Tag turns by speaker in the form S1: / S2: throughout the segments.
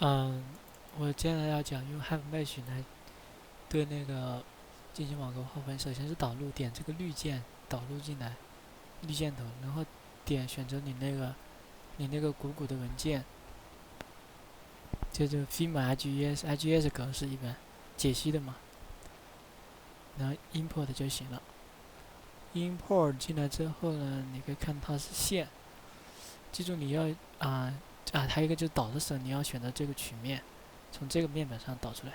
S1: 嗯，我接下来要讲用 HiveMesh 来对那个进行网格划分。首先是导入，点这个绿键导入进来，绿箭头，然后选择你那个鼓鼓的文件，就是 Figma IGS 格式一般解析的嘛，然后 Import 就行了。Import 进来之后呢，你可以看它是线，记住你要还有一个就是导的时候你要选择这个曲面，从这个面板上导出来。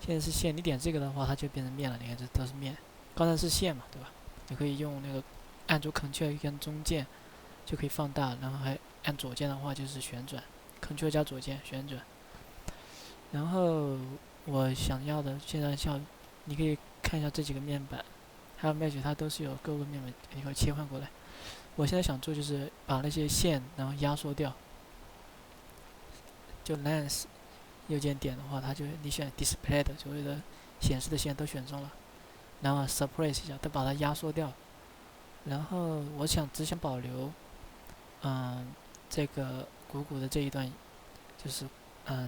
S1: 现在是线，你点这个的话，它就变成面了。你看这都是面，刚才是线嘛，对吧？你可以用那个按住 Ctrl 跟中键就可以放大，然后还按左键的话就是旋转，Ctrl 加左键旋转。然后我想要的现在你可以看一下这几个面板，还有 Mesh 它都是有各个面板，你可以切换过来。我现在想做就是把那些线然后压缩掉，就 Lens 右键点的话，它就你选 Display 的所有的显示的线都选中了。然后 suppress 一下，都把它压缩掉。然后我只想保留，这个鼓鼓的这一段，就是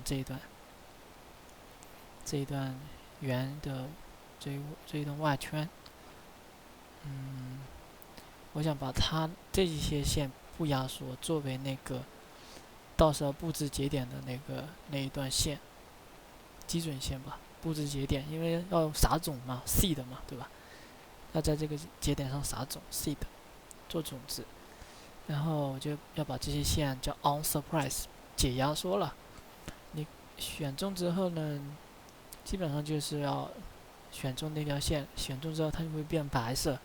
S1: 这一段圆的这一段外圈，我想把它这一些线不压缩，作为那个到时候布置节点的那一段线，基准线吧，布置节点，因为要撒种嘛，seed 嘛，对吧？要在这个节点上撒种 seed 做种子。然后我就要把这些线叫 on surprise 解压缩了。你选中之后呢，基本上就是要选中那条线，选中之后它就会变白色。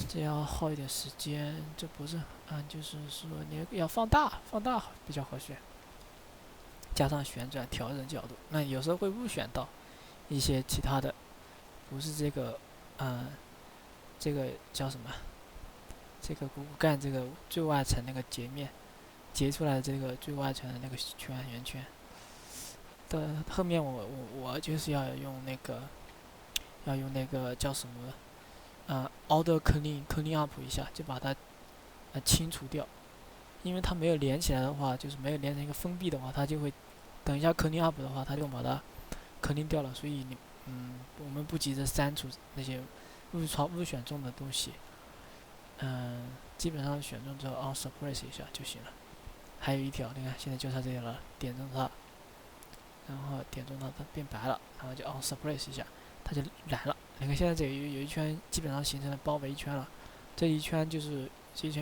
S1: 这要耗一点时间，这不是就是说你要放大，放大比较好选，加上旋转调整角度。那有时候会误选到一些其他的，不是这个，这个叫什么？这个骨干这个最外层那个截面截出来的这个最外层的那个圆圈的后面我就是要用那个叫什么order clean up 一下，就把它清除掉，因为它没有连起来的话，就是没有连成一个封闭的话，它就会等一下 clean up 的话，它就把它 clean掉了。所以我们不急着删除那些误选中的东西，基本上选中之后 on suppress 一下就行了。还有一条，你看现在就差这里了，点中它，然后点中它变白了，然后就 on suppress 一下，它就蓝了。你看现在这有一圈基本上形成了包围圈了，这一圈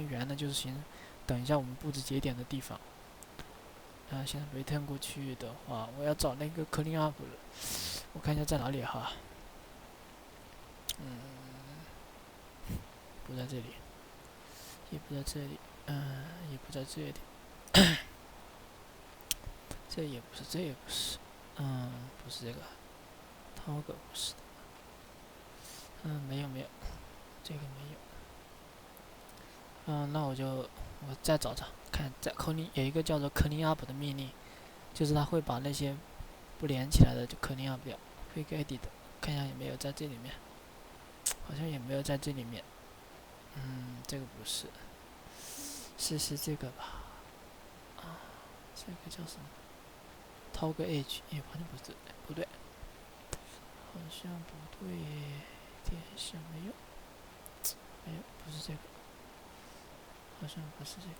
S1: 圆的，就是等一下我们布置节点的地方。现在 return 过去的话，我要找那个 clean up 了，我看一下在哪里哈。不在这里，也不在这里，也不在这里，这也不是，这也不是，不是这个，toggle 不是的，没有，这个没有。那我再找找看，在 clean 有一个叫做 clean up 的命令，就是它会把那些不连起来的就 clean up 掉。quick edit 看一下有没有在这里面，好像也没有在这里面。这个不是，是这个吧？这个叫什么？toggle edge 也好像不对，好像不对，点一下没有，不是这个，好像不是这个。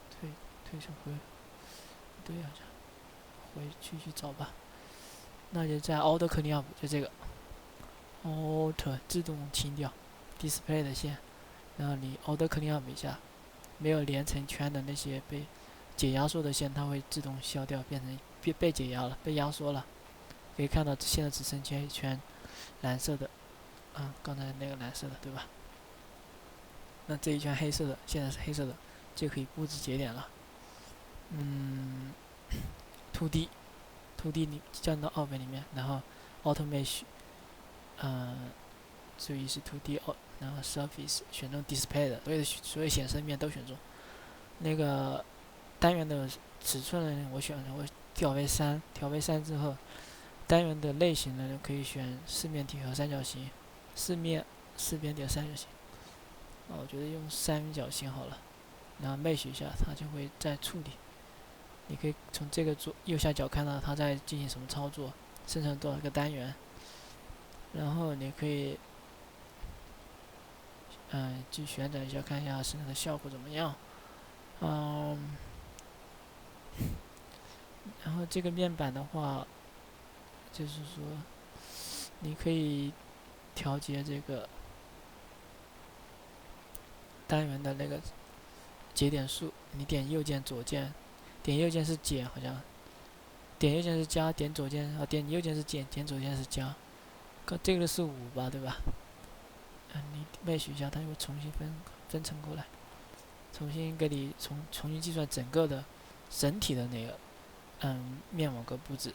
S1: 退退成回，不对啊，回去找吧。那就在 Auto Clean Up 就这个 Auto 自动清掉 Display 的线，然后你 Auto Clean Up 一下，没有连成圈的那些被解压缩的线，它会自动消掉，变成被解压了，被压缩了。可以看到现在只剩下一圈蓝色的，刚才那个蓝色的对吧？那这一圈黑色的，现在是黑色的，就可以布置节点了。2D 你降到2倍里面，然后 Automate，注意是 2D，然后 Surface 选中 Display 的，所有显示面都选中。那个单元的尺寸呢，我调为3，调为3之后，单元的类型呢可以选四面体和三角形，四边点三角形。我觉得用三角形好了。然后 mesh 一下，它就会再处理。你可以从这个右下角看到它在进行什么操作，生成多少个单元，然后你可以去旋转一下，看一下生成的效果怎么样。然后这个面板的话，就是说你可以调节这个单元的那个节点数，你点右键左键，点右键是减，好像点右键是加，点左键点右键是减，点左键是加。这个是5吧，对吧？你 mesh 一下，它就会重新分成过来，重新给你重新计算整体的那个面网格布置，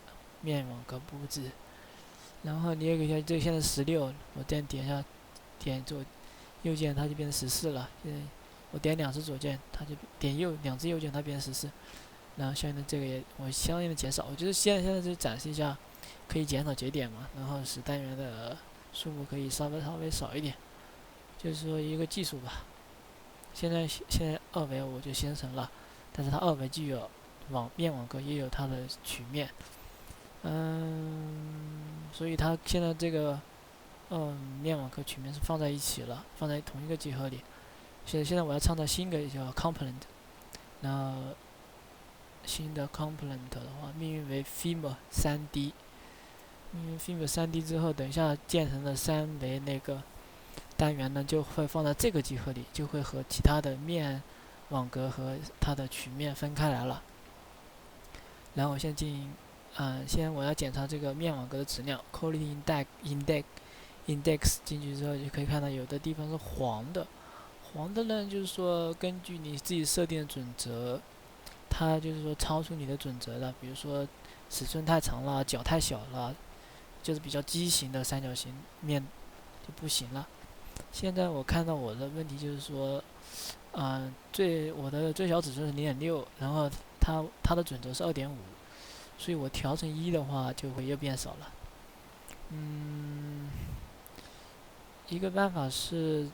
S1: 然后你也可以看这个现在16，我再点一下，点右键它就变成14了。现在我点2次左键，它就点2次右键它变成14，然后相应的这个也我相应的减少。我觉得现在就展示一下，可以减少节点嘛，然后使单元的数目可以稍微少一点，就是说一个技术吧。现在2维我就生成了，但是它2维既有面网格，也有它的曲面，所以它现在这个面网格曲面是放在一起了，放在同一个集合里。现在我要创造新的叫 component， 然后新的 component 的话命名为 Fimo 3D， 命名 Fimo 3D 之后，等一下建成的3维那个单元呢就会放在这个集合里，就会和其他的面网格和它的曲面分开来了。然后我现在先我要检查这个面网格的质量 ，quality index 进去之后就可以看到有的地方是黄的，黄的呢就是说根据你自己设定的准则，它就是说超出你的准则了，比如说尺寸太长了，角太小了，就是比较畸形的三角形面就不行了。现在我看到我的问题就是说，我的最小尺寸是0.6，然后它的准则是2.5，所以我调成1的话就会又变少了。一个办法是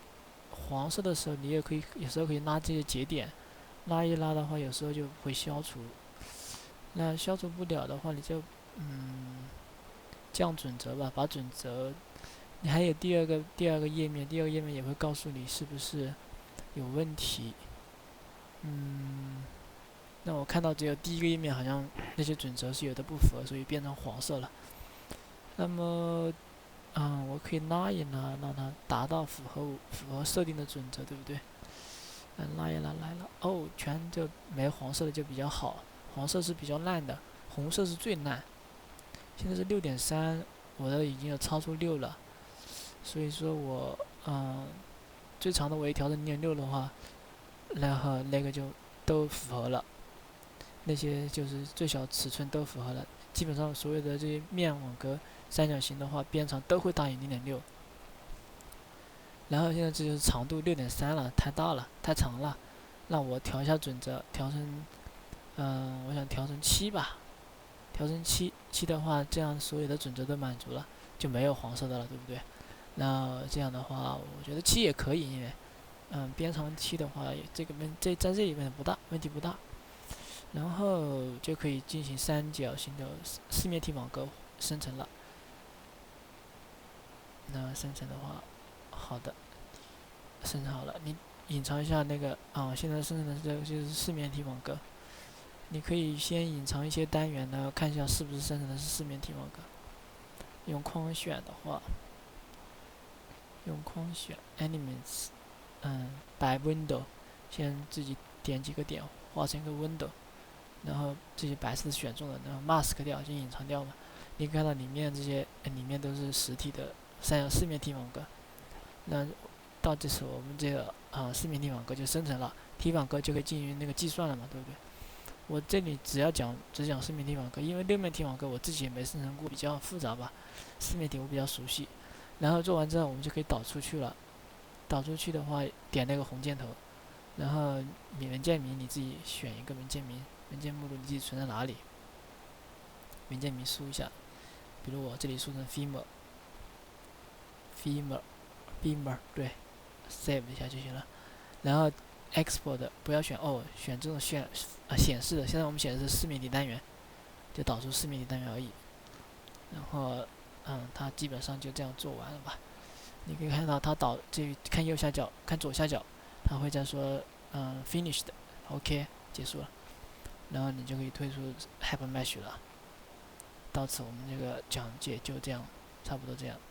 S1: 黄色的时候，你也可以有时候可以拉这些节点，拉一拉的话，有时候就会消除。那消除不了的话，你就降准则吧，把准则。你还有第二个页面，第二个页面也会告诉你是不是有问题。那我看到只有第一个页面好像那些准则是有的不符合，所以变成黄色了。那么，我可以拉一拉，让它达到符合设定的准则，对不对？拉一拉来了，全就没黄色的就比较好，黄色是比较烂的，红色是最烂。现在是6.3，我的已经有超出6了，所以说我最长的我一调成0.6的话，然后那个就都符合了，那些就是最小尺寸都符合了，基本上所有的这些面网格三角形的话，边长都会大于0.6。然后现在这就是长度6.3了，太大了，太长了，让我调一下准则，调成我想调成7吧，调成7的话，这样所有的准则都满足了，就没有黄色的了，对不对？那这样的话，我觉得7也可以，因为边长7的话，这个在这里面问题不大，然后就可以进行三角形的四面体网格生成了。那生成的话，好的，生成好了，你隐藏一下那个现在生成的这个就是四面体网格。你可以先隐藏一些单元呢，看一下是不是生成的是四面体网格。用框选的话，用框选 Elements，by Window， 先自己点几个点，画成一个 Window， 然后这些白色选中了，然后 Mask 掉，就隐藏掉了。你看到里面这些里面都是实体的四面体网格。那到这时候我们这个四面体网格就生成了，体网格就可以进行那个计算了嘛，对不对？我这里只讲四面体网格，因为6面体网格我自己也没生成过，比较复杂吧。四面体我比较熟悉。然后做完之后，我们就可以导出去了。导出去的话，点那个红箭头，然后文件名你自己选一个文件名，文件目录你自己存在哪里，文件名输一下，比如我这里输成 Fimo， 对 ，save 一下就行了。然后 export，不要选选这种显示的。现在我们显示是4面体单元，就导出4面体单元而已。然后它基本上就这样做完了吧。你可以看到它看右下角，看左下角，它会在说finished，OK 结束了，然后你就可以退出 HyperMesh 了。到此我们这个讲解就这样，差不多这样。